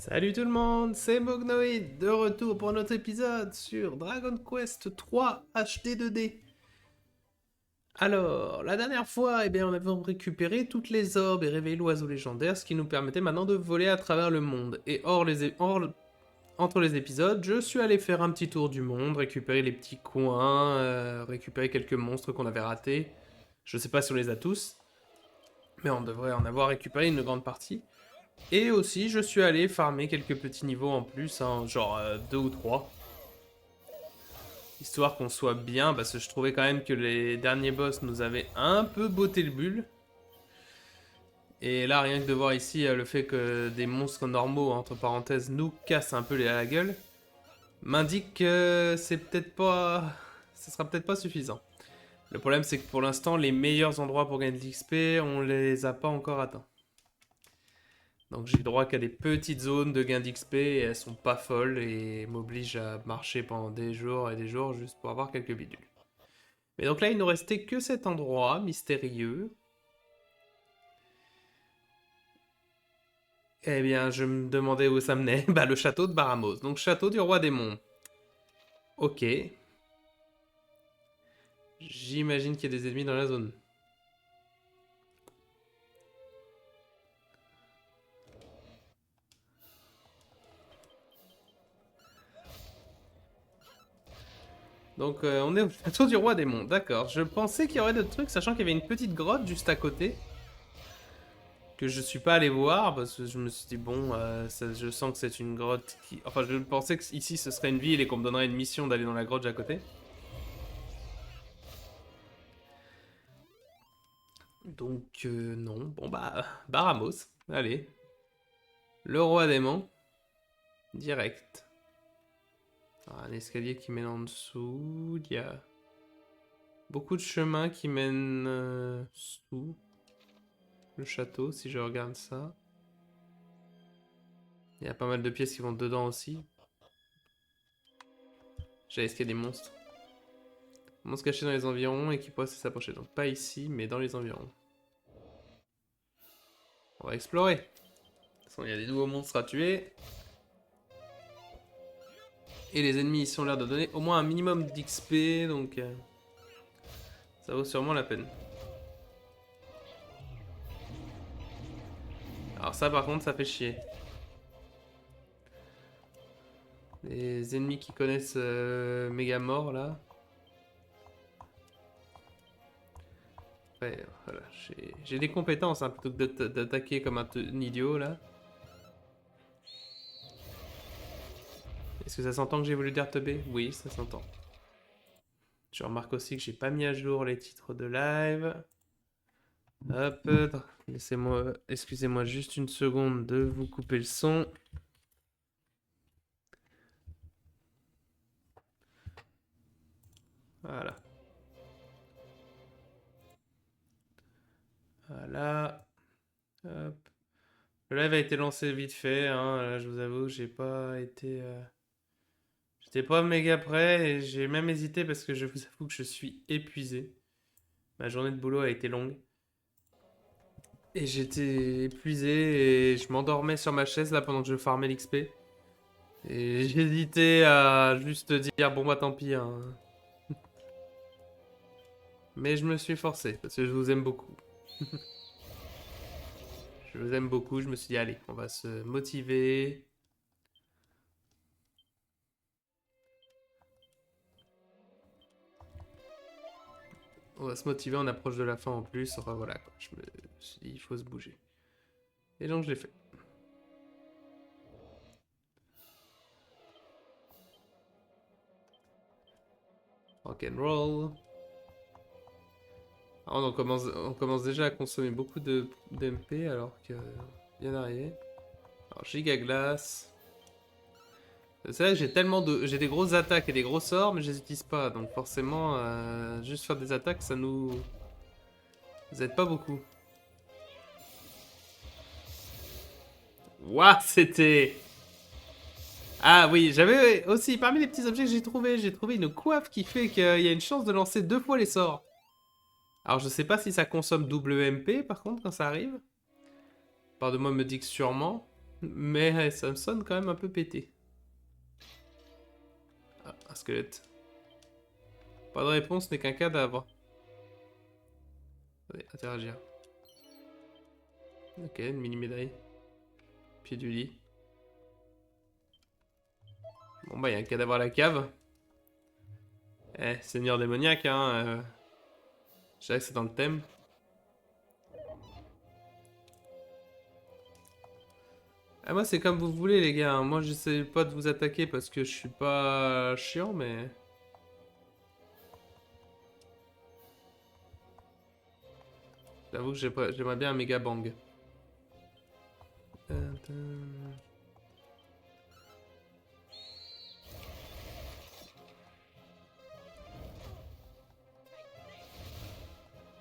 Salut tout le monde, c'est Mognoid, de retour pour notre épisode sur Dragon Quest 3 HD 2D. Alors, la dernière fois, on avait récupéré toutes les orbes et réveillé l'oiseau légendaire, ce qui nous permettait maintenant de voler à travers le monde. Et entre les épisodes, je suis allé faire un petit tour du monde, récupérer les petits coins, récupérer quelques monstres qu'on avait ratés. Je sais pas si on les a tous, mais on devrait en avoir récupéré une grande partie. Et aussi, je suis allé farmer quelques petits niveaux en plus, hein, genre 2 ou 3. Histoire qu'on soit bien, parce que je trouvais quand même que les derniers boss nous avaient un peu botté le bulle. Et là, rien que de voir ici le fait que des monstres normaux, entre parenthèses, nous cassent un peu la gueule, m'indique que c'est peut-être pas... Ce sera peut-être pas suffisant. Le problème, c'est que pour l'instant, les meilleurs endroits pour gagner de l'XP, on les a pas encore atteints. Donc j'ai droit qu'à des petites zones de gain d'XP et elles sont pas folles et m'obligent à marcher pendant des jours et des jours juste pour avoir quelques bidules. Mais donc là il nous restait que cet endroit mystérieux. Eh bien je me demandais où ça menait. Bah le château de Baramos. Donc château du roi démon. Ok. J'imagine qu'il y a des ennemis dans la zone. Donc on est au château du roi démon. D'accord. Je pensais qu'il y aurait d'autres trucs sachant qu'il y avait une petite grotte juste à côté. Que je suis pas allé voir parce que je me suis dit bon, je sens que c'est une grotte qui... Enfin, je pensais que ici ce serait une ville et qu'on me donnerait une mission d'aller dans la grotte à côté. Donc non, bon bah, Baramos, allez. Le roi démon, direct. Alors, un escalier qui mène en dessous, il y a beaucoup de chemins qui mènent sous le château si je regarde ça. Il y a pas mal de pièces qui vont dedans aussi. J'allais qu'il y a des monstres. Monstres cachés dans les environs et qui pourraient s'approcher. Donc pas ici, mais dans les environs. On va explorer. De toute façon, il y a des nouveaux monstres à tuer. Et les ennemis ici ont l'air de donner au moins un minimum d'XP, donc ça vaut sûrement la peine. Alors ça par contre, ça fait chier. Les ennemis qui connaissent Megamore là. Ouais, voilà, j'ai des compétences hein, plutôt que d'attaquer comme un idiot là. Est-ce que ça s'entend que j'ai voulu dire teubé? Oui, ça s'entend. Je remarque aussi que j'ai pas mis à jour les titres de live. Hop, laissez-moi, excusez-moi juste une seconde de vous couper le son. Voilà. Voilà. Hop. Le live a été lancé vite fait, hein. Là, je vous avoue, j'ai pas été... J'étais pas méga prêt et j'ai même hésité parce que je vous avoue que je suis épuisé. Ma journée de boulot a été longue. Et j'étais épuisé et je m'endormais sur ma chaise là pendant que je farmais l'XP. Et j'hésitais à juste dire bon bah tant pis hein. Mais je me suis forcé parce que je vous aime beaucoup. Je vous aime beaucoup, je me suis dit allez, on va se motiver. On va se motiver, on approche de la fin en plus. Enfin voilà quoi, je me suis dit il faut se bouger. Et donc je l'ai fait. Rock'n'roll. Ah, on commence déjà à consommer beaucoup d'MP alors que bien arrivé. Alors Giga Glace. C'est vrai que j'ai des grosses attaques et des gros sorts, mais je les utilise pas. Donc forcément, juste faire des attaques, ça nous aide pas beaucoup. Ouah, c'était... Ah oui, j'avais aussi, parmi les petits objets que j'ai trouvé une coiffe qui fait qu'il y a une chance de lancer 2 fois les sorts. Alors je sais pas si ça consomme double MP par contre quand ça arrive. Part de moi me dit que sûrement. Mais ça me sonne quand même un peu pété. Ah, un squelette. Pas de réponse n'est qu'un cadavre. Allez, interagir. Ok, une mini médaille. Pied du lit. Bon bah, il y a un cadavre à la cave. Eh, seigneur démoniaque, hein. Je dirais que c'est dans le thème. Ah, moi, c'est comme vous voulez, les gars. Moi, j'essaie pas de vous attaquer parce que je suis pas chiant, mais... J'avoue que j'aimerais bien un méga bang.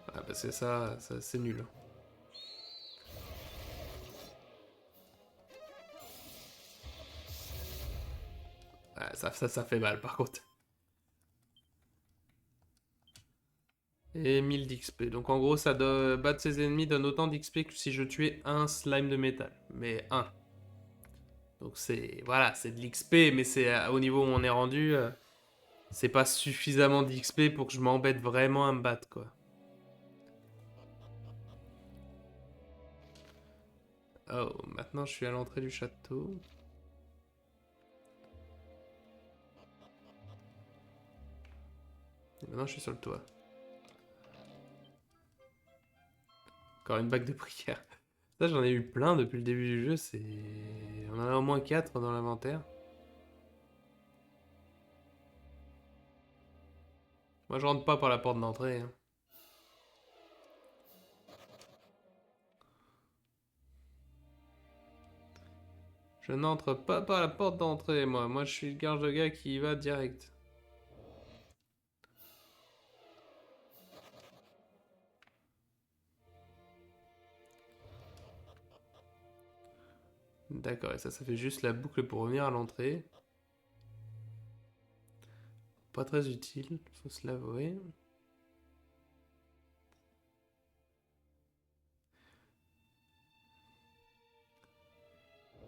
Ah, parce que ça c'est nul. Ah, ça fait mal, par contre. Et 1000 d'XP. Donc en gros, ça doit battre ses ennemis donne autant d'XP que si je tuais un slime de métal. Mais un. Donc c'est... Voilà, c'est de l'XP, mais c'est au niveau où on est rendu... c'est pas suffisamment d'XP pour que je m'embête vraiment à me battre, quoi. Oh, maintenant je suis à l'entrée du château. Et maintenant je suis sur le toit. Encore une bague de prière. Ça, j'en ai eu plein depuis le début du jeu. C'est... On en a au moins 4 dans l'inventaire. Moi, je rentre pas par la porte d'entrée, hein. Je n'entre pas par la porte d'entrée, moi. Moi, je suis le garde de gars qui y va direct. D'accord, et ça fait juste la boucle pour revenir à l'entrée. Pas très utile, faut se l'avouer.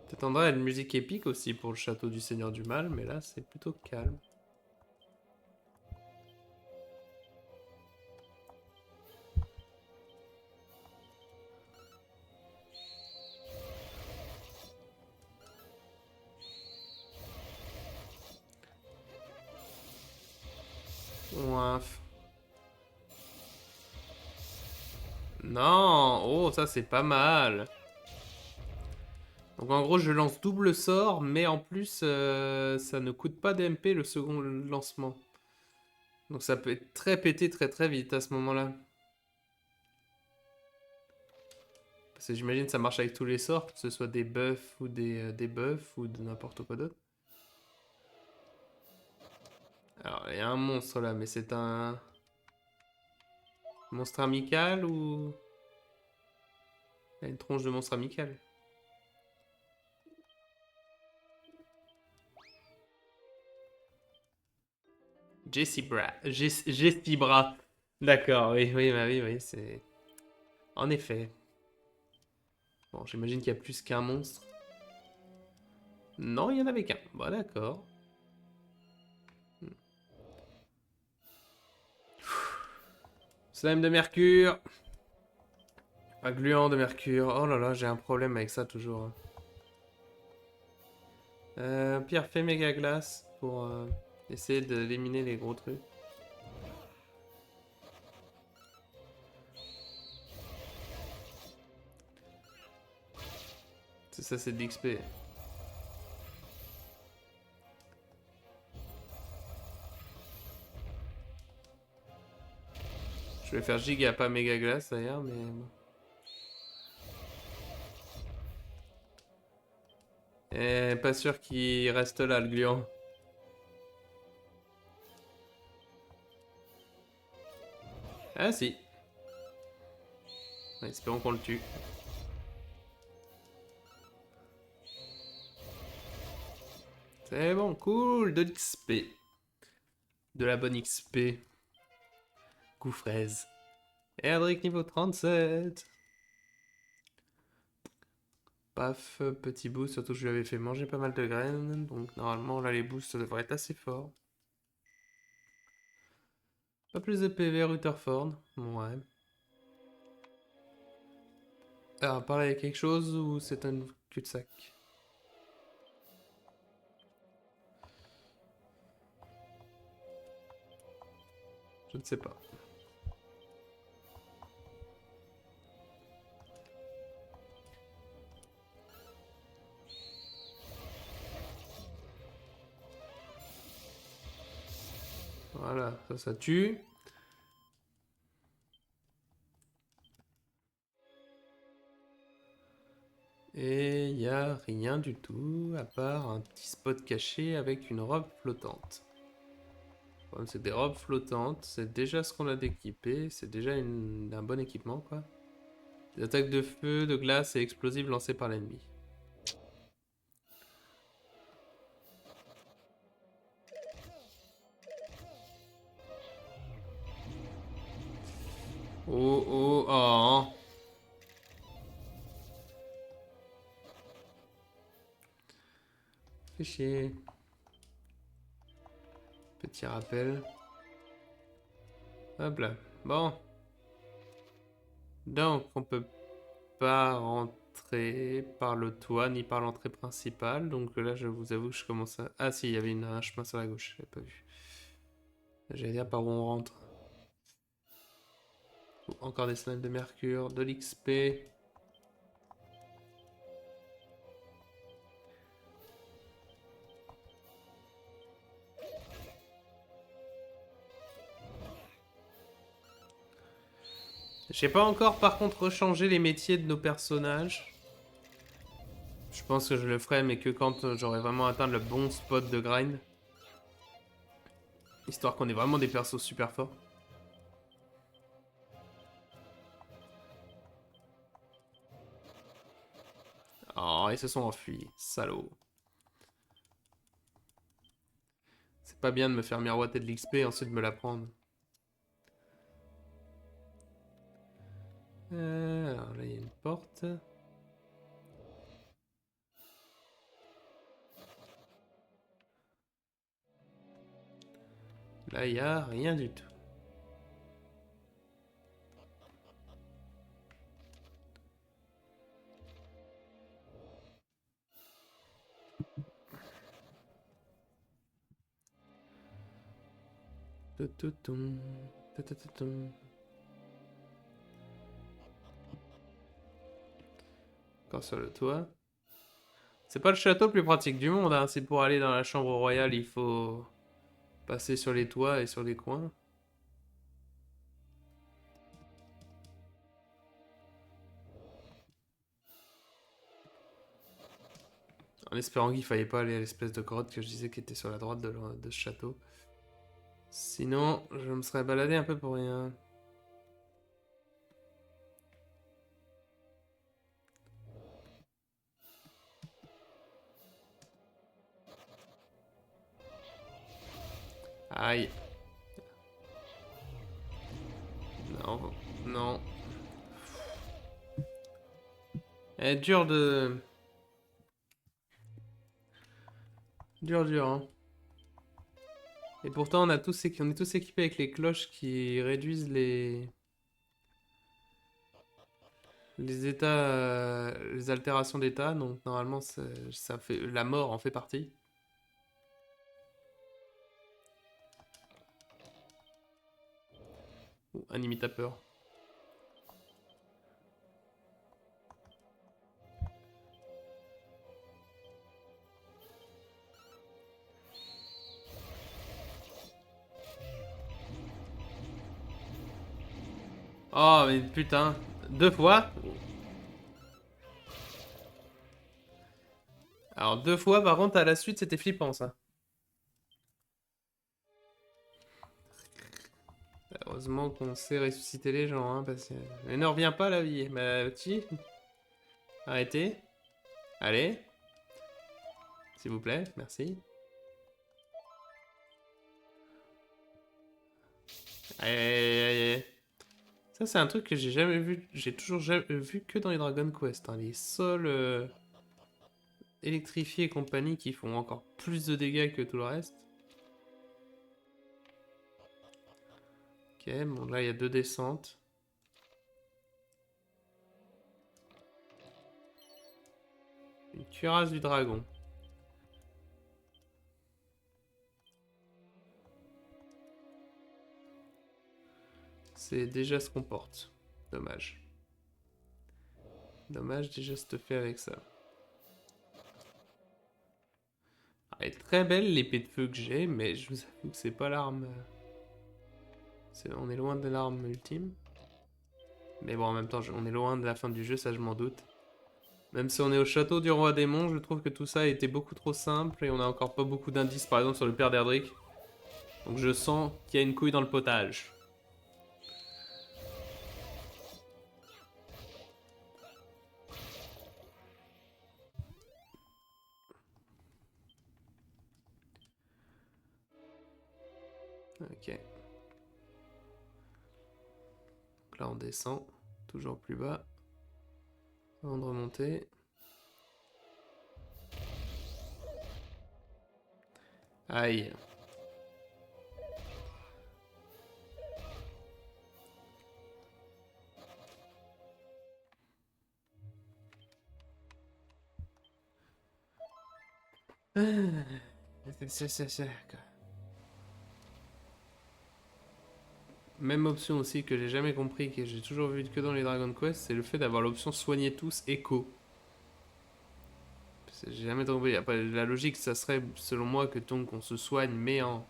T'attendrais à une musique épique aussi pour le château du Seigneur du Mal, mais là, c'est plutôt calme. Ouaf. Non! Oh, ça, c'est pas mal! Donc en gros, je lance double sort, mais en plus, ça ne coûte pas d'MP le second lancement. Donc ça peut être très pété très très vite à ce moment-là. Parce que j'imagine que ça marche avec tous les sorts, que ce soit des buffs ou des buffs ou de n'importe quoi d'autre. Alors, il y a un monstre là, mais c'est un... Monstre amical ou... Il y a une tronche de monstre amical. Jessibra. D'accord, oui, oui, bah oui, oui, c'est... En effet. Bon, j'imagine qu'il y a plus qu'un monstre. Non, il y en avait qu'un. Bon, d'accord. Slime de mercure. Un gluant de mercure. Oh là là, j'ai un problème avec ça toujours, hein. Pierre fait méga glace pour essayer d'éliminer les gros trucs. C'est ça, c'est de l'XP. Je vais faire giga, pas méga glace d'ailleurs, mais bon. Pas sûr qu'il reste là, le gluant. Ah si. Espérons qu'on le tue. C'est bon, cool, de l'XP. De la bonne XP. Coup fraise. Erdrick niveau 37. Paf, petit boost, surtout que je lui avais fait manger pas mal de graines, donc normalement là les boosts devraient être assez forts. Pas plus de PV Rutherford, ouais. Alors, parler avec quelque chose ou c'est un cul-de-sac? Je ne sais pas. Voilà, ça tue. Et il n'y a rien du tout, à part un petit spot caché avec une robe flottante. Le problème, c'est des robes flottantes, c'est déjà ce qu'on a d'équipé, c'est déjà un bon équipement, quoi. Des attaques de feu, de glace et explosives lancées par l'ennemi. Oh, oh, oh. Fais chier. Petit rappel. Hop là. Bon. Donc, on peut pas rentrer par le toit ni par l'entrée principale. Donc là, je vous avoue que je commence à... Ah si, il y avait un chemin sur la gauche, j'avais pas vu. J'allais dire par où on rentre. Oh, encore des slimes de mercure, de l'XP. J'ai pas encore par contre rechangé les métiers de nos personnages. Je pense que je le ferai, mais que quand j'aurai vraiment atteint le bon spot de grind. Histoire qu'on ait vraiment des persos super forts. Oh, ils se sont enfuis, salauds. C'est pas bien de me faire miroiter de l'XP et ensuite me la prendre. Alors là, il y a une porte. Là, il y a rien du tout. Toutoutoum, toutoutoutoum. Encore sur le toit. C'est pas le château le plus pratique du monde, hein. C'est pour aller dans la chambre royale, il faut passer sur les toits et sur les coins. En espérant qu'il fallait pas aller à l'espèce de grotte que je disais qui était sur la droite de ce château. Sinon, je me serais baladé un peu pour rien. Aïe. Non, non. Eh, dur de... Dur, hein. Et pourtant, on est tous équipés avec les cloches qui réduisent les états, les altérations d'état. Donc normalement, ça fait la mort en fait partie. Ou un imitateur. Oh mais putain, deux fois. Alors deux fois, par contre, à la suite, c'était flippant ça. Heureusement qu'on sait ressusciter les gens, hein, parce que... Mais ne reviens pas la vie. Bah, petit. Arrêtez. Allez. S'il vous plaît, merci. Allez, allez, allez. Ça, c'est un truc que j'ai jamais vu. J'ai toujours vu que dans les Dragon Quest, hein, les seuls électrifiés et compagnie qui font encore plus de dégâts que tout le reste. Ok, bon là il y a 2 descentes. Une cuirasse du dragon. C'est déjà ce qu'on porte. Dommage. Dommage déjà se fait avec ça. Elle est très belle l'épée de feu que j'ai, mais je vous avoue que c'est pas l'arme. On est loin de l'arme ultime. Mais bon, en même temps, on est loin de la fin du jeu, ça je m'en doute. Même si on est au château du roi démon, je trouve que tout ça a été beaucoup trop simple et on a encore pas beaucoup d'indices, par exemple sur le père d'Erdrick. Donc je sens qu'il y a une couille dans le potage. Ok. Donc là on descend, toujours plus bas. Avant de remonter. Aïe. Même option aussi que j'ai jamais compris, que j'ai toujours vu que dans les Dragon Quest, c'est le fait d'avoir l'option soigner tous écho. J'ai jamais compris. Après, la logique, ça serait, selon moi, que donc on se soigne, mais en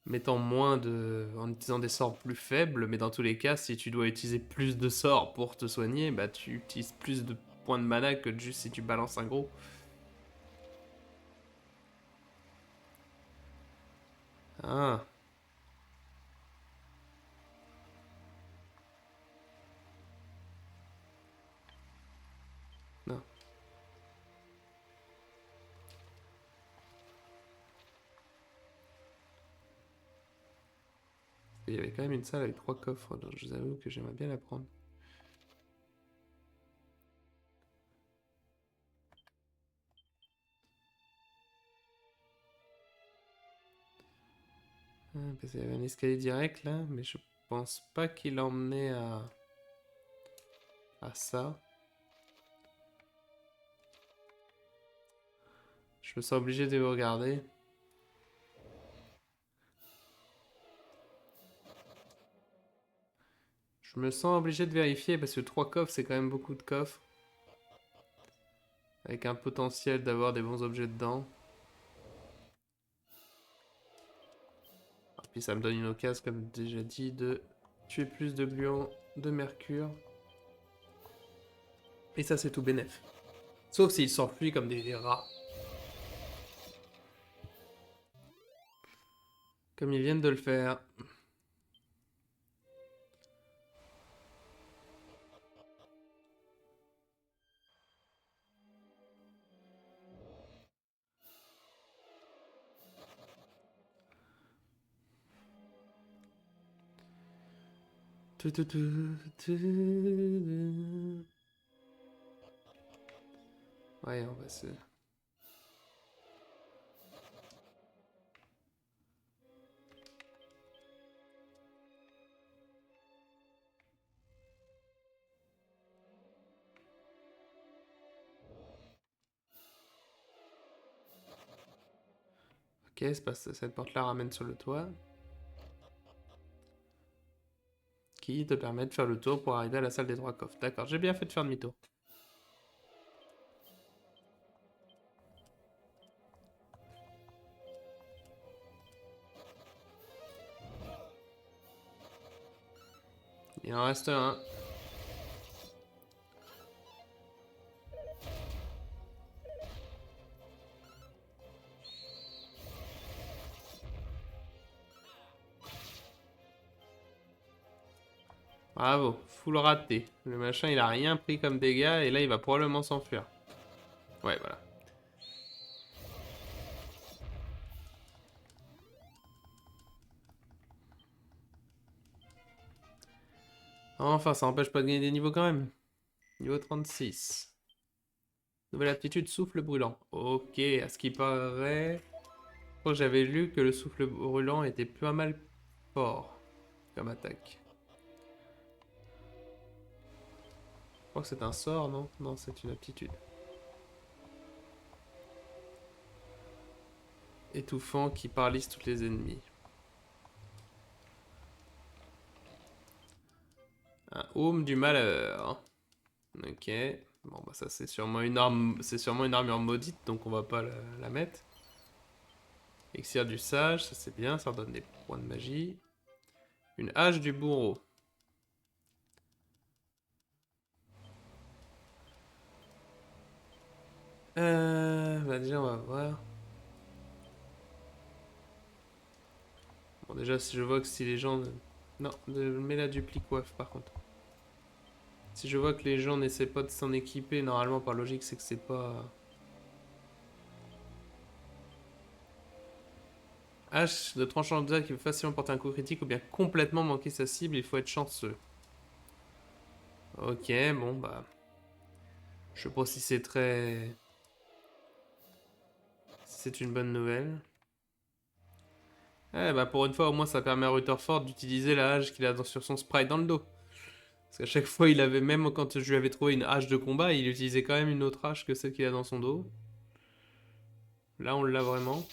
mettant moins de. En utilisant des sorts plus faibles, mais dans tous les cas, si tu dois utiliser plus de sorts pour te soigner, bah tu utilises plus de points de mana que juste si tu balances un gros. Ah, non. Il y avait quand même une salle avec 3 coffres, donc je vous avoue que j'aimerais bien la prendre. Parce qu'il y avait un escalier direct là, mais je pense pas qu'il emmenait à ça. Je me sens obligé de vous regarder. Je me sens obligé de vérifier parce que 3 coffres c'est quand même beaucoup de coffres. Avec un potentiel d'avoir des bons objets dedans. Et puis ça me donne une occasion, comme déjà dit, de tuer plus de gluants de mercure. Et ça c'est tout bénef. Sauf s'ils s'enfuient comme des rats. Comme ils viennent de le faire. Ouais, on va se... Ok, cette porte-là ramène sur le toit. Qui te permet de faire le tour pour arriver à la salle des 3 coffres. D'accord, j'ai bien fait de faire demi-tour. Il en reste un. Bravo, full raté. Le machin, il a rien pris comme dégâts et là, il va probablement s'enfuir. Ouais, voilà. Enfin, ça empêche pas de gagner des niveaux quand même. Niveau 36. Nouvelle aptitude, souffle brûlant. Ok, à ce qui paraît... Je crois que j'avais lu que le souffle brûlant était pas mal fort comme attaque. Je crois que c'est un sort, non? Non, c'est une aptitude. Étouffant qui paralyse tous les ennemis. Un aume du malheur. Ok. Bon bah ça c'est sûrement une arme. C'est sûrement une armure maudite, donc on va pas la mettre. Elixir du sage, ça c'est bien, ça redonne des points de magie. Une hache du bourreau. Bah déjà on va voir. Bon déjà si je vois que si les gens... Non, mets la dupli coiffe par contre. Si je vois que les gens n'essaient pas de s'en équiper, normalement par logique c'est que c'est pas... Hache de tranchant d'obstacle qui peut facilement porter un coup critique ou bien complètement manquer sa cible, il faut être chanceux. Ok, bon bah... Je sais pas si c'est très... Si c'est une bonne nouvelle. Eh bah pour une fois au moins ça permet à Rutherford d'utiliser la hache qu'il a sur son sprite dans le dos. Parce qu'à chaque fois il avait, même quand je lui avais trouvé une hache de combat, il utilisait quand même une autre hache que celle qu'il a dans son dos. Là on l'a vraiment.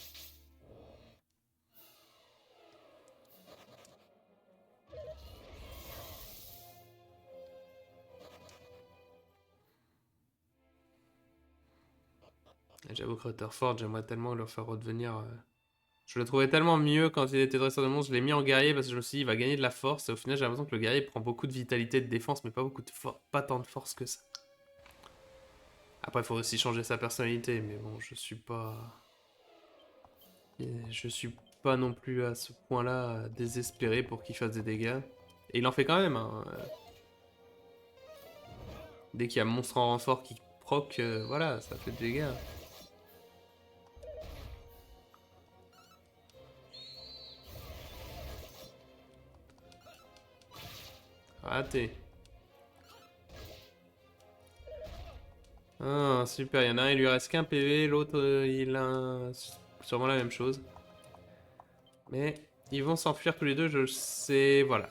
J'avoue que Rutherford, j'aimerais tellement le faire redevenir... Je le trouvais tellement mieux quand il était dresseur de monstre, je l'ai mis en guerrier parce que je me suis dit il va gagner de la force et au final j'ai l'impression que le guerrier prend beaucoup de vitalité et de défense mais pas beaucoup de pas tant de force que ça. Après il faut aussi changer sa personnalité mais bon je suis pas... Je suis pas non plus à ce point-là désespéré pour qu'il fasse des dégâts. Et il en fait quand même hein. Dès qu'il y a monstre en renfort qui proc, voilà ça fait des dégâts. Raté. Ah, super, il y en a un, il lui reste qu'un PV, l'autre, il a sûrement la même chose. Mais ils vont s'enfuir tous les deux, je sais, voilà.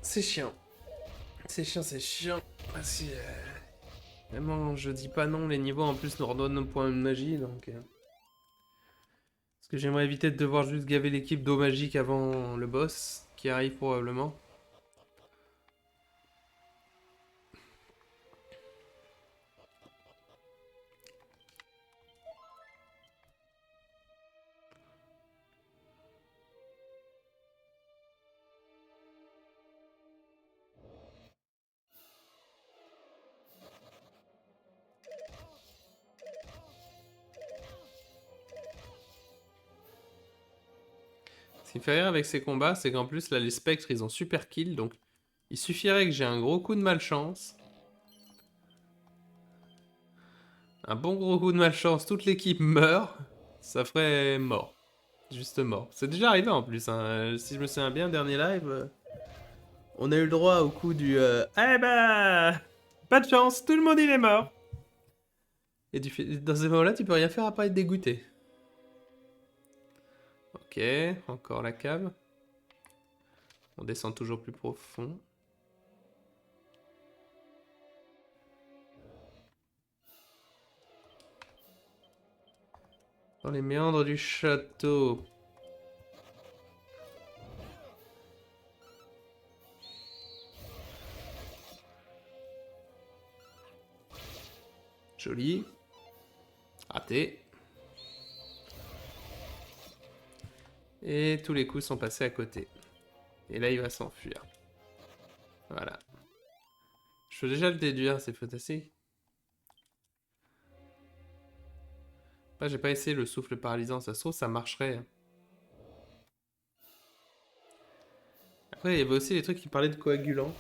C'est chiant. C'est chiant, c'est chiant. Parce que, vraiment, je dis pas non, les niveaux en plus nous redonnent nos points de magie, donc... Parce que j'aimerais éviter de devoir juste gaver l'équipe d'eau magique avant le boss, qui arrive probablement. Ce qui me fait rire avec ces combats, c'est qu'en plus, là, les spectres, ils ont super kill, donc il suffirait que j'ai un gros coup de malchance. Un bon gros coup de malchance, toute l'équipe meurt, ça ferait mort. Juste mort. C'est déjà arrivé en plus, hein. Si je me souviens bien, dernier live, on a eu le droit au coup du eh bah, pas de chance, tout le monde il est mort. Et dans ces moments-là, tu peux rien faire à part être dégoûté. Ok, encore la cave. On descend toujours plus profond. Dans les méandres du château. Joli. Raté. Et tous les coups sont passés à côté. Et là, il va s'enfuir. Voilà. Je peux déjà le déduire, c'est fantastique. Après, j'ai pas essayé le souffle paralysant, ça se trouve, ça marcherait. Après, il y avait aussi des trucs qui parlaient de coagulant.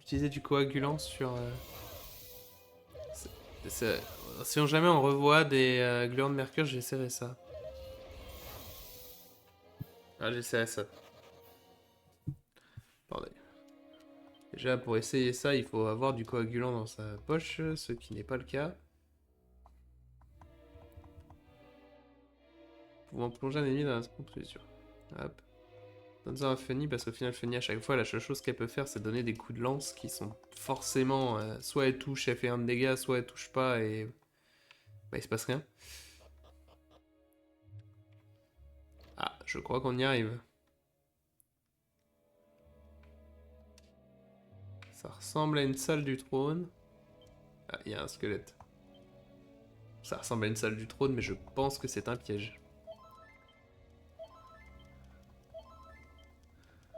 Utiliser du coagulant sur... si jamais on revoit des gluants de mercure, j'essaierai ça. Ah, j'essaierai ça. Attendez. Déjà, pour essayer ça, il faut avoir du coagulant dans sa poche, ce qui n'est pas le cas. Pouvant plonger un ennemi dans un contre-mesure. Hop. Donne-en un Funny, parce qu'au final, Funny, à chaque fois, la seule chose qu'elle peut faire, c'est donner des coups de lance qui sont forcément... soit elle touche, elle fait un de dégâts, soit elle touche pas et... Bah, il se passe rien. Ah, je crois qu'on y arrive. Ça ressemble à une salle du trône. Ah, il y a un squelette. Ça ressemble à une salle du trône, mais je pense que c'est un piège.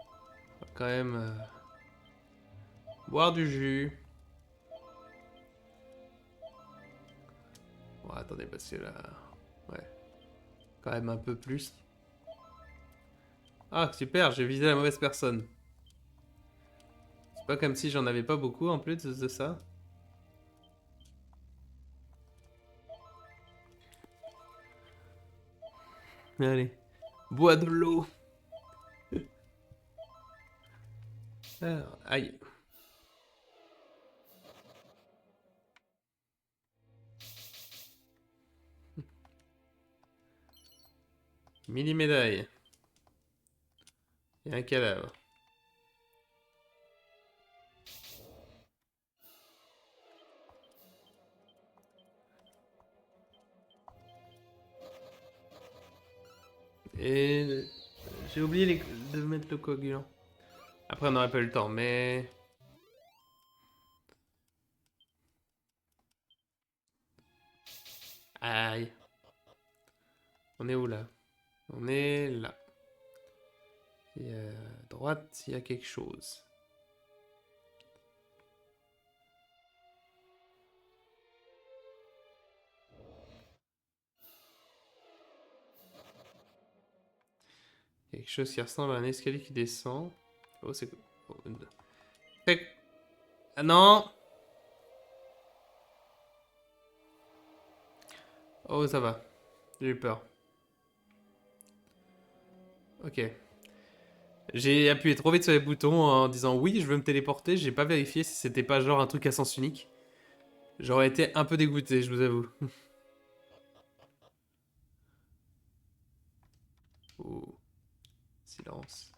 On va quand même... boire du jus. Bon, attendez, parce que là... Ouais. Quand même un peu plus. Ah, super, j'ai visé la mauvaise personne. C'est pas comme si j'en avais pas beaucoup en plus de ça. Allez. Bois de l'eau. Alors, aïe. Mini-médaille. Et un cadavre. Et... j'ai oublié de mettre le coagulant. Après, on n'aurait pas eu le temps, mais... Aïe. On est où, là? On est là. Et à droite, il y a quelque chose. Quelque chose qui ressemble à un escalier qui descend. Oh, c'est... oh, ah non! Oh, ça va. J'ai eu peur. Ok. J'ai appuyé trop vite sur les boutons en disant oui, je veux me téléporter. J'ai pas vérifié si c'était pas genre un truc à sens unique. J'aurais été un peu dégoûté, je vous avoue. Oh, silence.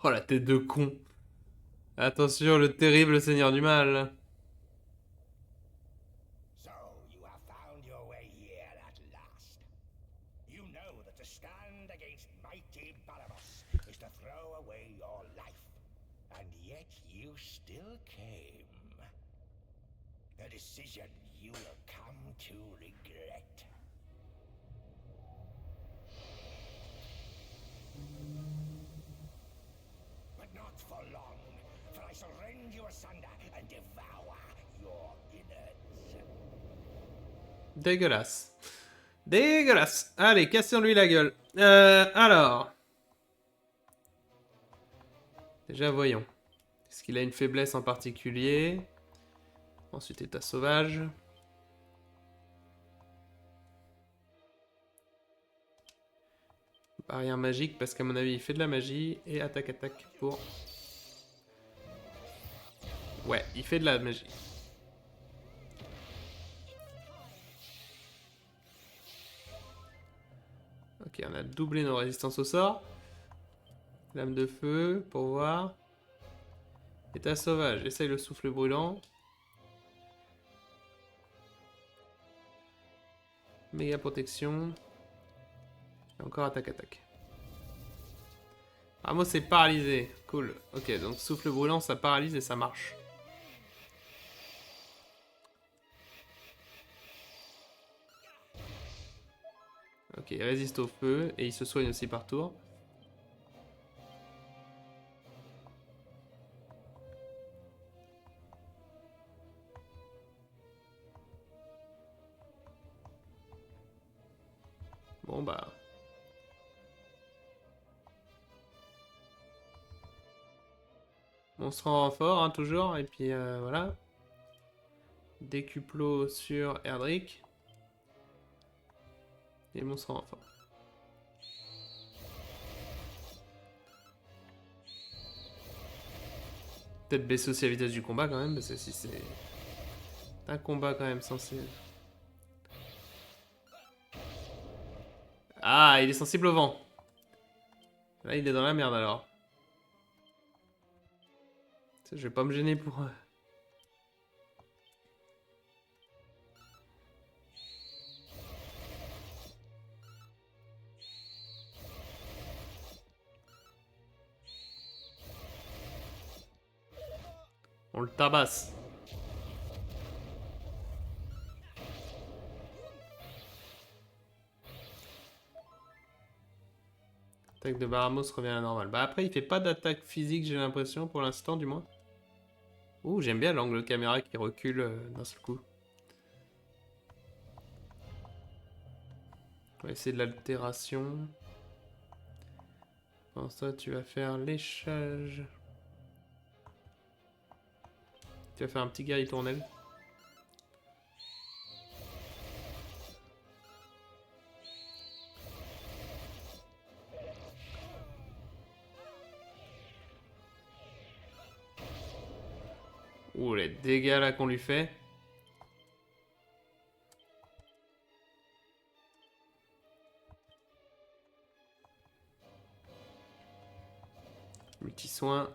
Oh, la tête de con. Attention, le terrible seigneur du mal. So you have found your way here at last. You know that to stand against mighty Barabas is to throw away your life. And yet you still came. A decision you will come to regret. But not for long, for I shall rend you asunder and devour your innards. Dégueulasse. Dégueulasse. Allez, cassons-lui la gueule. Alors. Déjà, voyons. Est-ce qu'il a une faiblesse en particulier? Ensuite, état sauvage. Barrière magique, parce qu'à mon avis, il fait de la magie. Et attaque pour... Ouais, il fait de la magie. Ok, on a doublé nos résistances au sort. Lame de feu, pour voir. État sauvage, essaye le souffle brûlant. Méga protection. Et encore attaque. Ah, moi c'est paralysé. Cool. Ok, donc souffle brûlant, ça paralyse et ça marche. Ok, il résiste au feu et il se soigne aussi par tour. Bon bah... Monstre en renfort, hein, toujours. Et puis voilà. Décuplo sur Erdrick. Et monstres en renfort. Peut-être baisser aussi la vitesse du combat quand même, parce que si c'est un combat quand même censé... Ah, il est sensible au vent. Là, il est dans la merde alors. Je vais pas me gêner pour... On le tabasse. L'attaque de Baramos revient à la normale. Bah après, il fait pas d'attaque physique, j'ai l'impression, pour l'instant du moins. Ouh, j'aime bien l'angle caméra qui recule d'un seul coup. On va essayer de l'altération. Pendant ça, tu vas faire léchage. Tu vas faire un petit guerrier tournelle. Ouh, les dégâts là qu'on lui fait. Multi-soin.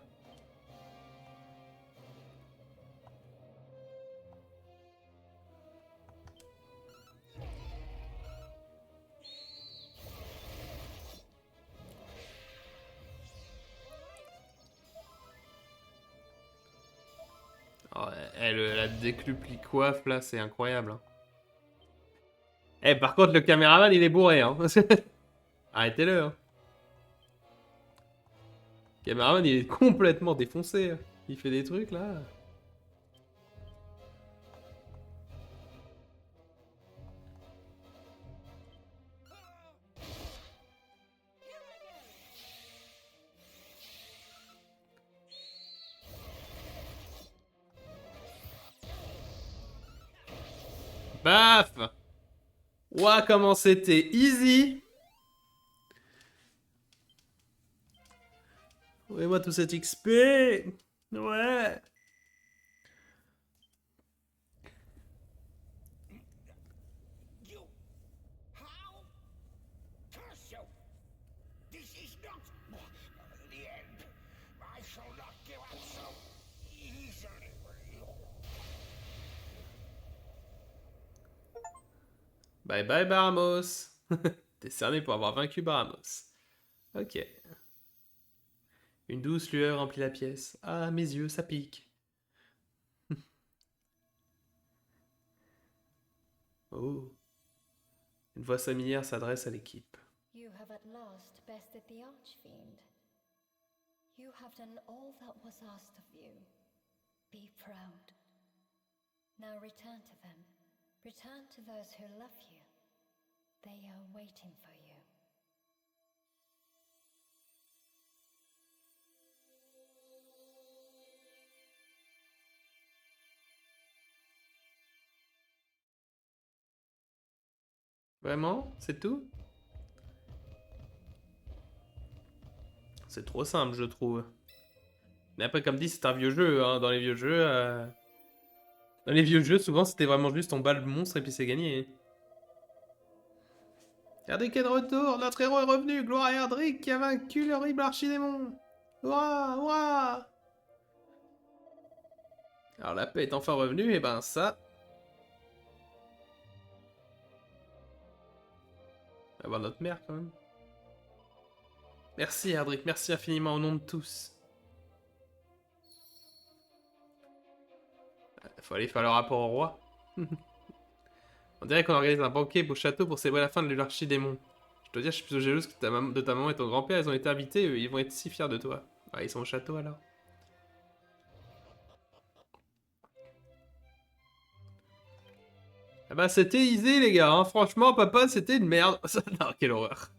Oh, la décupli coiffe là, c'est incroyable. Hein. Eh, par contre, le caméraman il est bourré. Hein. Arrêtez-le. Hein. Le caméraman il est complètement défoncé. Hein. Il fait des trucs là. Baf! Ouah, comment c'était easy! Ouais, moi tout cet XP! Ouais! You. How? Curse you! This is not the end. I shall not give up so easily. Bye bye Baramos! T'es cerné pour avoir vaincu Baramos. Ok. Une douce lueur remplit la pièce. Ah, mes yeux, ça pique. Oh. Une voix familière s'adresse à l'équipe. You have at last bested the Archfiend. You have done all that was asked of you. Be proud. Now return to them. Return to those who love you. They are waiting for you. Vraiment? C'est tout? C'est trop simple, je trouve. Mais après, comme dit, c'est un vieux jeu. Hein. Dans les vieux jeux... Dans les vieux jeux, souvent, c'était vraiment juste on bat le monstre et puis c'est gagné. Erdrick est de retour, notre héros est revenu, gloire à Erdrick qui a vaincu l'horrible archidémon. Ouah, ouah. Alors la paix est enfin revenue, et ben ça... On va voir notre mère quand même. Merci Erdrick, merci infiniment au nom de tous. Faut aller faire le rapport au roi. On dirait qu'on organise un banquet au château pour célébrer la fin de l'archidémon. Je dois dire, je suis plutôt jalouse que de ta maman et ton grand-père, ils ont été invités, ils vont être si fiers de toi. Ah, ils sont au château alors. Ah bah c'était easy les gars, hein. Franchement papa c'était une merde. Non, quelle horreur.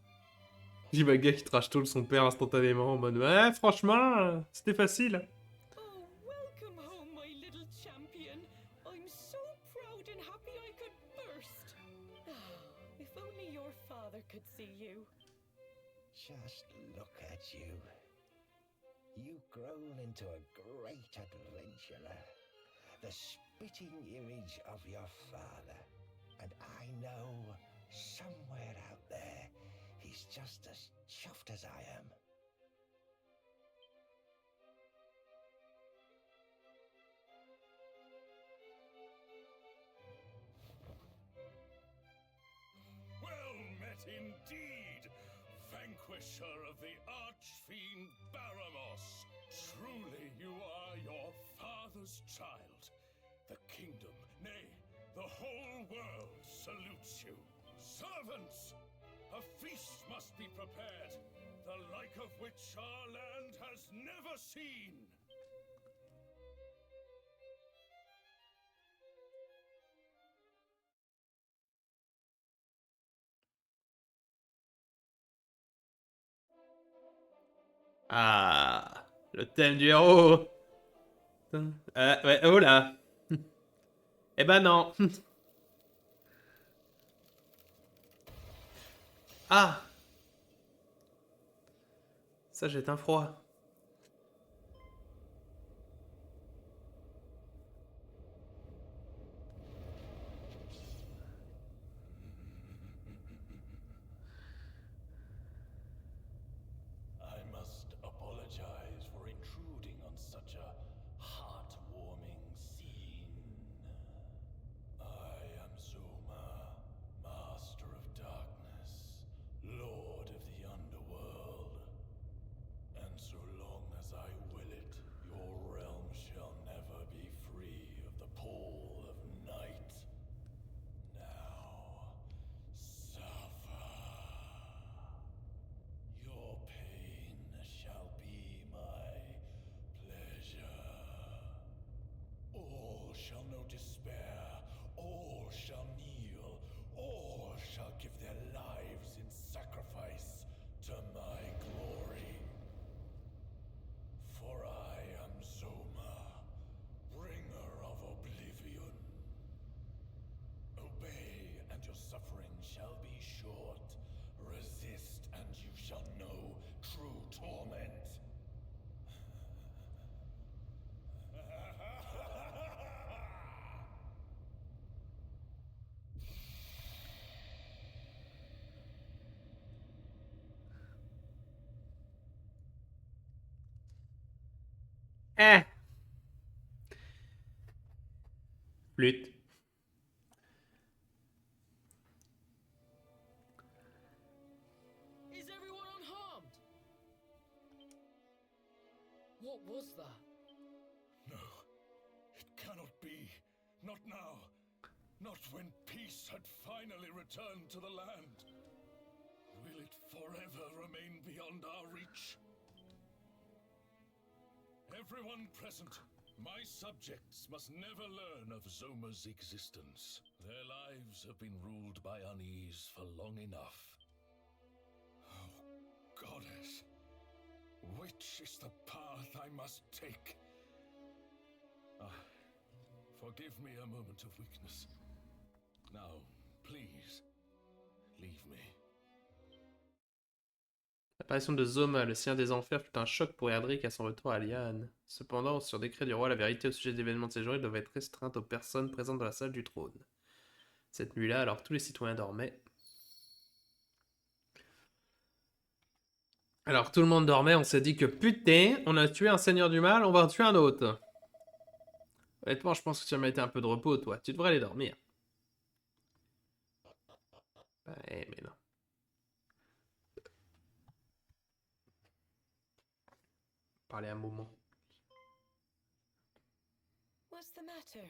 Jibaga qui trash talk son père instantanément en mode ouais franchement c'était facile. Oh, welcome home, my little champion. I'm so proud and happy I could burst. If only your your father could see you. Just look at you. You've grown into a great adventurer. The spitting image of your father. And I know, somewhere out there, he's just as chuffed as I am. Well met indeed, vanquisher of the Archfiend Baramos. Truly you are your father's child. The kingdom, nay, the whole world salutes you. Servants, a feast must be prepared, the like of which our land has never seen. Ah, le thème du héros. Ouais, oh là. Eh ben non. Ah, ça jette un froid. I must apologize for intruding on such a heartwarming scene. I am Zoma, Master of Darkness, Lord of the Underworld. And so long as I will it, your realm shall never be free of the pall of night. Now, suffer. Your pain shall be my pleasure. All shall know despair, all shall kneel, all shall give their lives in sacrifice to my glory. For I am Zoma, bringer of oblivion. Obey, and your suffering shall be short. Resist, and you shall know true torment. Eh, flûte. Is everyone unharmed? What was that? No, it cannot be. Not now. Not when peace had finally returned to the land. Will it forever remain beyond our reach? Everyone present, my subjects must never learn of Zoma's existence. Their lives have been ruled by unease for long enough. Oh, Goddess, which is the path I must take? Forgive me a moment of weakness. Now, please, leave me. L'apparition de Zoma, le Seigneur des Enfers, fut un choc pour Erdrick à son retour à Liane. Cependant, sur décret du roi, la vérité au sujet des événements de ces jours doit être restreinte aux personnes présentes dans la salle du trône. Cette nuit-là, alors tous les citoyens dormaient. Alors tout le monde dormait, on s'est dit que putain, on a tué un Seigneur du Mal, on va en tuer un autre. Honnêtement, je pense que tu as mérité un peu de repos, toi. Tu devrais aller dormir. Ouais, mais non. Parler un moment. What's the matter?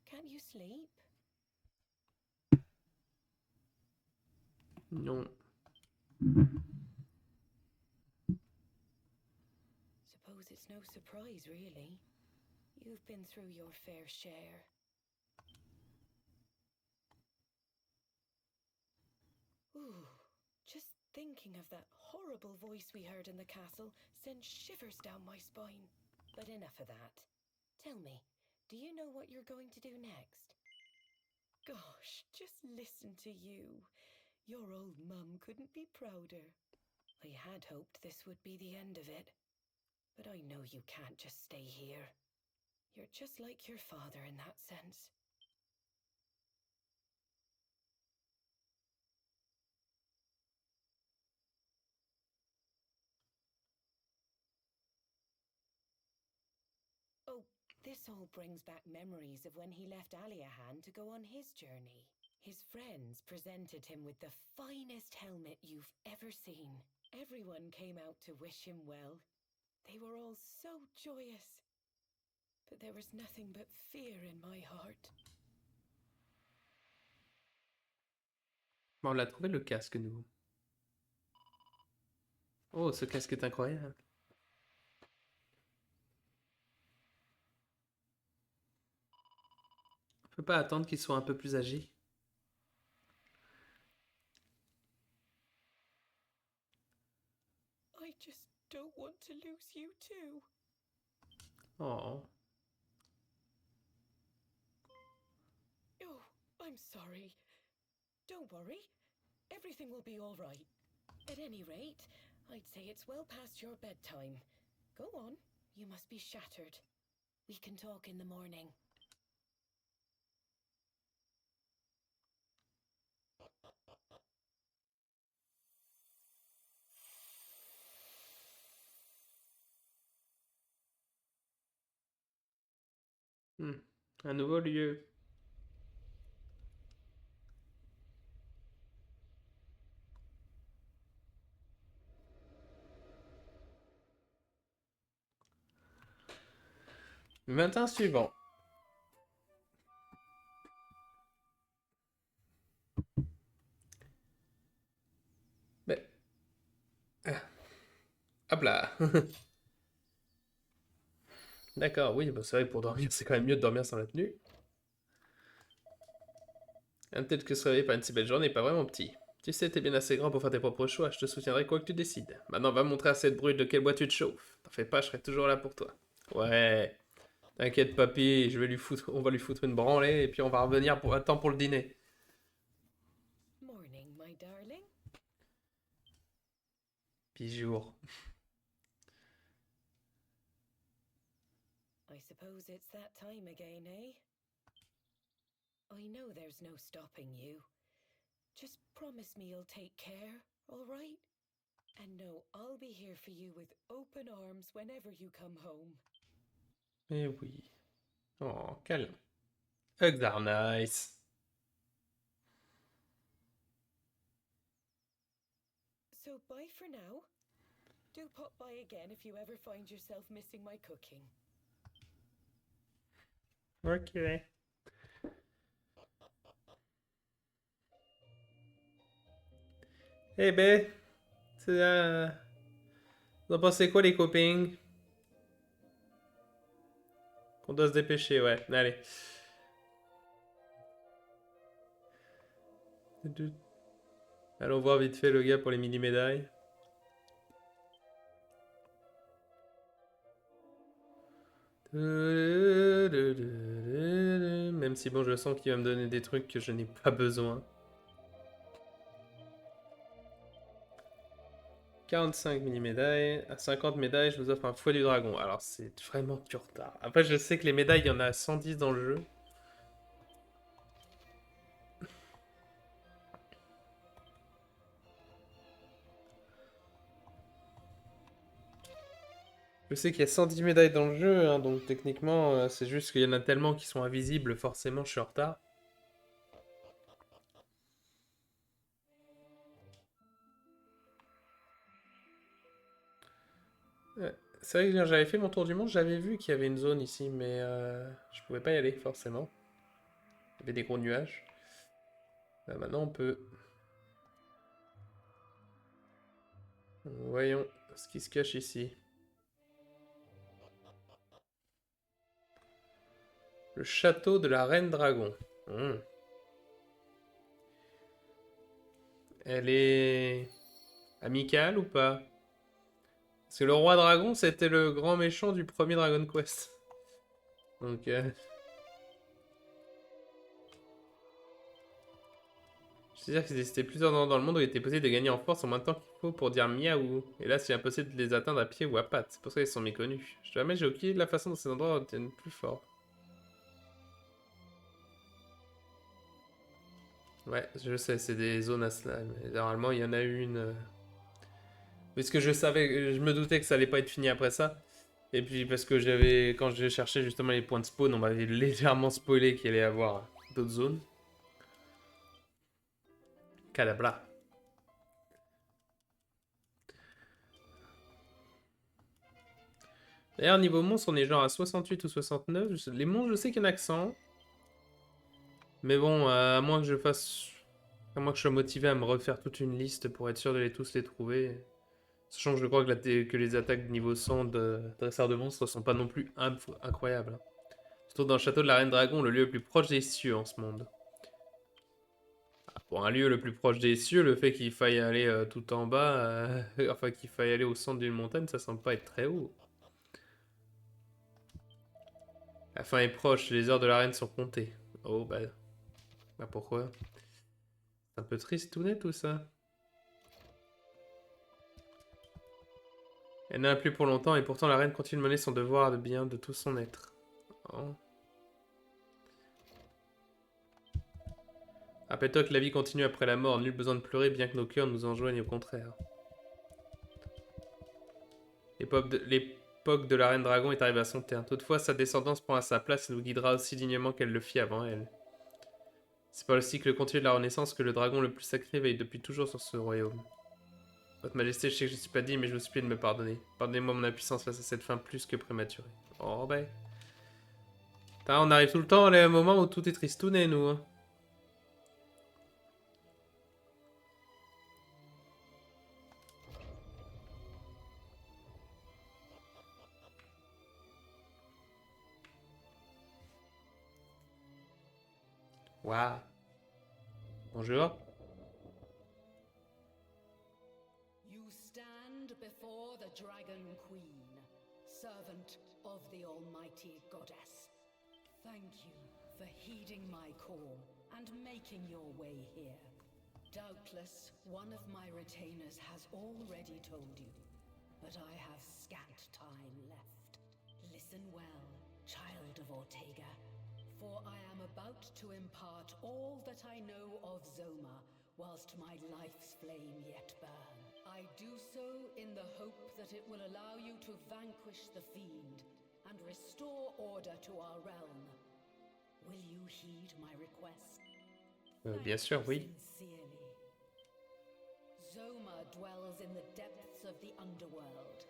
Can't you sleep? Non. Suppose it's no surprise, really. You've been through your fair share. Ooh, just thinking of that horrible voice we heard in the castle sends shivers down my spine. But enough of that. Tell me, do you know what you're going to do next? Gosh, just listen to you. Your old mum couldn't be prouder. I had hoped this would be the end of it. But I know you can't just stay here. You're just like your father in that sense. Oh, this all brings back memories of when he left Aliahan to go on his journey. His friends presented him with the finest helmet you've ever seen. Everyone came out to wish him well. They were all so joyous. But there was nothing but fear in my heart. Bon, on l'a trouvé le casque, nous. Oh, ce casque est incroyable. On peut pas attendre qu'il soit un peu plus âgé. I just don't want to lose you too. Oh. Oh, I'm sorry. Don't worry. Everything will be all right. At any rate, I'd say it's well past your bedtime. Go on. You must be shattered. We can talk in the morning. Un nouveau lieu. Matin suivant. Mais... Hop là. D'accord, oui, bah c'est vrai que pour dormir, c'est quand même mieux de dormir sans la tenue. Peut-être que se réveiller par une si belle journée n'est pas vraiment petit. Tu sais, t'es bien assez grand pour faire tes propres choix, je te soutiendrai quoi que tu décides. Maintenant, va montrer à cette brute de quel bois tu te chauffes. T'en fais pas, je serai toujours là pour toi. Ouais, t'inquiète papy, on va lui foutre une branlée et puis on va revenir à temps pour le dîner. Morning, my darling. Puis jour. I suppose it's that time again, eh? I know there's no stopping you. Just promise me you'll take care, all right? And know I'll be here for you with open arms whenever you come home. Eh oui. Oh, calme. Hugs are nice. So bye for now. Do pop by again if you ever find yourself missing my cooking. Ok. Eh ben, vous en pensez quoi les copains? On doit se dépêcher, ouais. Allez. Allons voir vite fait le gars pour les mini-médailles. Même si bon, je sens qu'il va me donner des trucs que je n'ai pas besoin. 45 mini-médailles. À 50 médailles, je vous offre un fouet du dragon. Alors, c'est vraiment du retard. Après, je sais que les médailles, il y en a 110 dans le jeu. Je sais qu'il y a 110 médailles dans le jeu, hein, donc techniquement, c'est juste qu'il y en a tellement qui sont invisibles, forcément, je suis en retard. C'est vrai que quand j'avais fait mon tour du monde, j'avais vu qu'il y avait une zone ici, mais je pouvais pas y aller, forcément. Il y avait des gros nuages. Là, maintenant, on peut... Voyons ce qui se cache ici. Le château de la Reine Dragon. Elle est... amicale ou pas? Parce que le roi dragon, c'était le grand méchant du premier Dragon Quest. Donc... Je C'est-à-dire qu'il existait plusieurs endroits dans le monde où il était possible de gagner en force en moins de temps qu'il faut pour dire miaou. Et là, c'est impossible de les atteindre à pied ou à pattes. C'est pour ça qu'ils sont méconnus. Jamais j'ai oublié la façon dont ces endroits deviennent plus forts. Ouais, je sais, c'est des zones à slime. Et normalement, il y en a eu une. Puisque je savais, je me doutais que ça allait pas être fini après ça. Et puis parce que quand j'ai cherché justement les points de spawn, on m'avait légèrement spoilé qu'il allait y avoir d'autres zones. Cadabra. D'ailleurs, niveau monstre, on est genre à 68 ou 69. Les monstres, je sais qu'il y en a que 100. Mais bon, à moins que je fasse. À moins que je sois motivé à me refaire toute une liste pour être sûr de tous les trouver. Sachant que je crois que les attaques de niveau 100 de dresseur de monstres sont pas non plus incroyables. Surtout dans le château de la Reine Dragon, le lieu le plus proche des cieux en ce monde. Pour un lieu le plus proche des cieux, le fait qu'il faille aller tout en bas, enfin qu'il faille aller au centre d'une montagne, ça semble pas être très haut. La fin est proche, les heures de la reine sont comptées. Oh bah pourquoi? C'est un peu triste tout net tout ça. Elle n'en a plus pour longtemps et pourtant la reine continue de mener son devoir de bien de tout son être. Oh. Rappelle-toi que la vie continue après la mort, nul besoin de pleurer bien que nos cœurs nous enjoignent au contraire. L'époque de la Reine Dragon est arrivée à son terme. Toutefois, sa descendance prend à sa place et nous guidera aussi dignement qu'elle le fit avant elle. C'est par le cycle continu de la Renaissance que le dragon le plus sacré veille depuis toujours sur ce royaume. Votre Majesté, je sais que je ne suis pas dit, mais je vous supplie de me pardonner. Pardonnez-moi mon impuissance face à cette fin plus que prématurée. Oh ben... Putain, on arrive tout le temps à un moment où tout est tristouné, nous. Hein. Waouh. Bonjour. You stand before the Dragon Queen, servant of the Almighty Goddess. Thank you for heeding my call and making your way here. Doubtless, one of my retainers has already told you, but I have scant time left. Listen well, child of Ortega, for I am about to impart all that I know of Zoma, whilst my life's flame yet burn. I do so in the hope that it will allow you to vanquish the fiend and restore order to our realm. Will you heed my request? Bien sûr, oui. Sincerely. Zoma dwells in the depths of the underworld.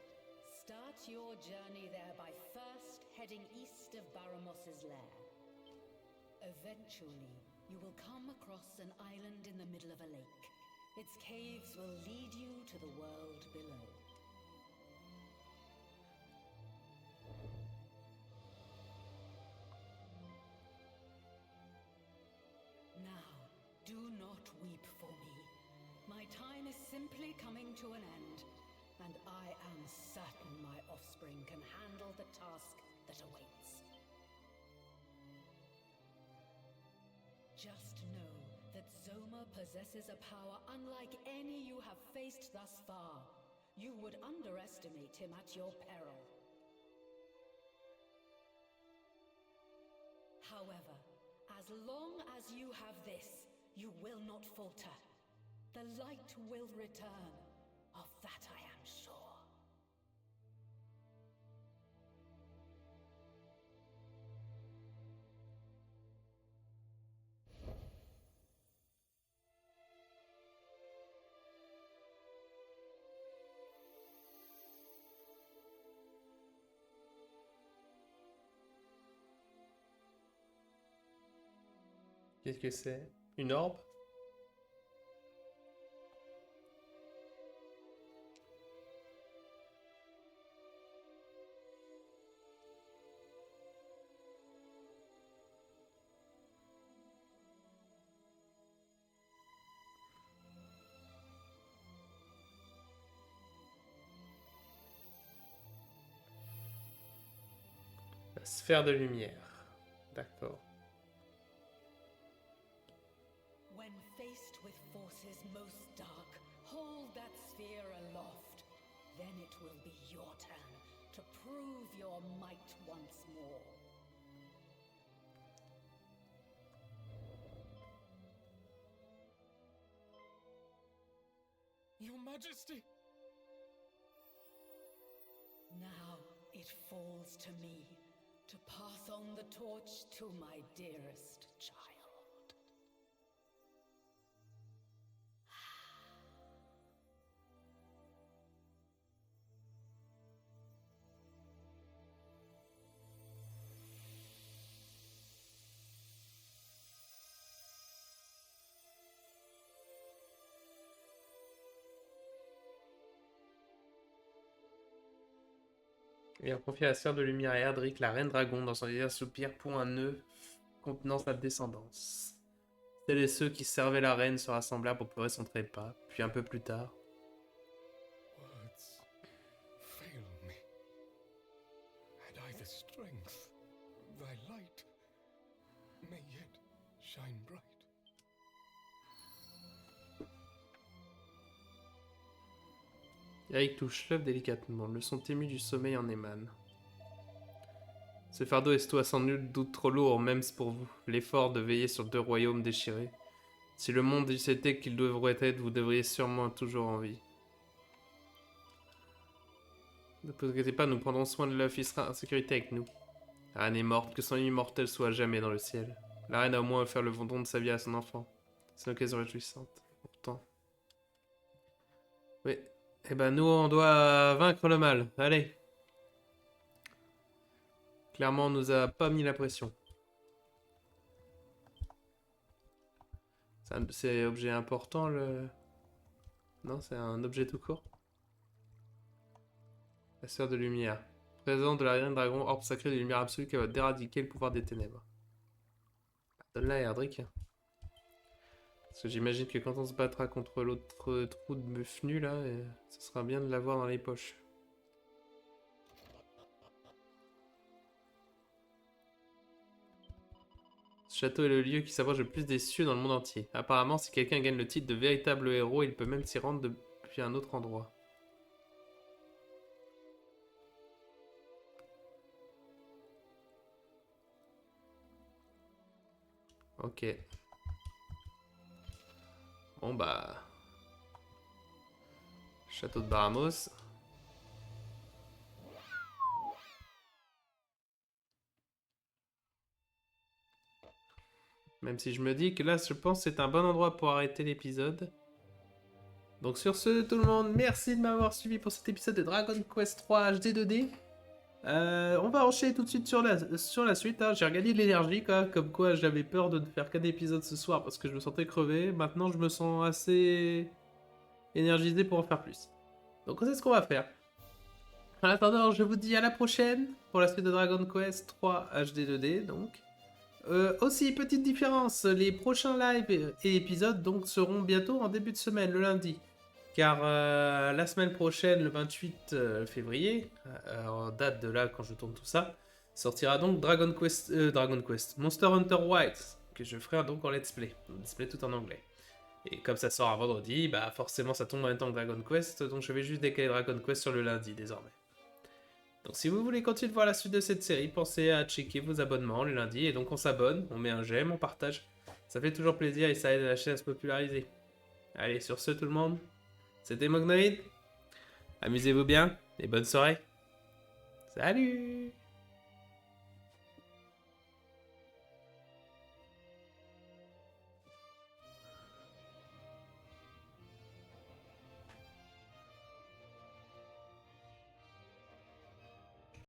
Start your journey there by first heading east of Baramos's lair. Eventually, you will come across an island in the middle of a lake. Its caves will lead you to the world below. Now, do not weep for me. My time is simply coming to an end, and I am certain my offspring can handle the task that awaits. Just know that Zoma possesses a power unlike any you have faced thus far. You would underestimate him at your peril. However, as long as you have this, you will not falter. The light will return. Of that I am sure. Qu'est-ce que c'est? Une orbe? La sphère de lumière. D'accord. When faced with is most dark, hold that sphere aloft. Then it will be your turn to prove your might once more. Your Majesty! Now it falls to me to pass on the torch to my dearest child. Il a confié la sphère de lumière à Erdrick, la reine dragon, dans son désir soupir pour un nœud contenant sa descendance. Celles et ceux qui servaient la reine se rassemblèrent pour pleurer son trépas, puis un peu plus tard... Words fail me. Had I the strength, thy light may yet shine bright. Eric touche l'œuf délicatement, le son ému du sommeil en émane. Ce fardeau est toi sans nul doute trop lourd, même pour vous. L'effort de veiller sur 2 royaumes déchirés. Si le monde était qu'il devrait être, vous devriez sûrement toujours en vie. Ne vous inquiétez pas, nous prendrons soin de l'œuf, il sera en sécurité avec nous. La reine est morte, que son immortel soit jamais dans le ciel. La reine a au moins offert le don de sa vie à son enfant. C'est une occasion réjouissante. Pourtant... Oui. Eh ben nous, on doit vaincre le mal. Allez. Clairement, on nous a pas mis la pression. C'est un objet important, le... Non, c'est un objet tout court. La sphère de lumière. Présent de la reine dragon, orbe sacré de lumière absolue qui va d'éradiquer le pouvoir des ténèbres. Donne-la à Erdrick. Parce que j'imagine que quand on se battra contre l'autre trou de meuf nu là, ce sera bien de l'avoir dans les poches. Ce château est le lieu qui s'approche le plus des cieux dans le monde entier. Apparemment, si quelqu'un gagne le titre de véritable héros, il peut même s'y rendre depuis un autre endroit. Ok. Bon bah... Château de Baramos. Même si je me dis que là, je pense que c'est un bon endroit pour arrêter l'épisode. Donc sur ce, tout le monde, merci de m'avoir suivi pour cet épisode de Dragon Quest 3 HD 2D. On va enchaîner tout de suite sur la suite. Hein. J'ai regagné de l'énergie, comme quoi j'avais peur de ne faire qu'un épisode ce soir parce que je me sentais crevé. Maintenant, je me sens assez énergisé pour en faire plus. Donc, c'est ce qu'on va faire. En attendant, je vous dis à la prochaine pour la suite de Dragon Quest 3 HD 2D. Donc, aussi, petite différence, les prochains lives et épisodes donc seront bientôt en début de semaine, le lundi. Car la semaine prochaine, le 28 février, en date de là quand je tourne tout ça, sortira donc Dragon Quest, Monster Hunter Wilds, que je ferai donc en let's play tout en anglais. Et comme ça sort un vendredi, bah forcément ça tombe en même temps que Dragon Quest, donc je vais juste décaler Dragon Quest sur le lundi désormais. Donc si vous voulez continuer de voir la suite de cette série, pensez à checker vos abonnements le lundi, et donc on s'abonne, on met un j'aime, on partage, ça fait toujours plaisir et ça aide la chaîne à se populariser. Allez, sur ce tout le monde, c'était Mognoid, amusez-vous bien et bonne soirée. Salut!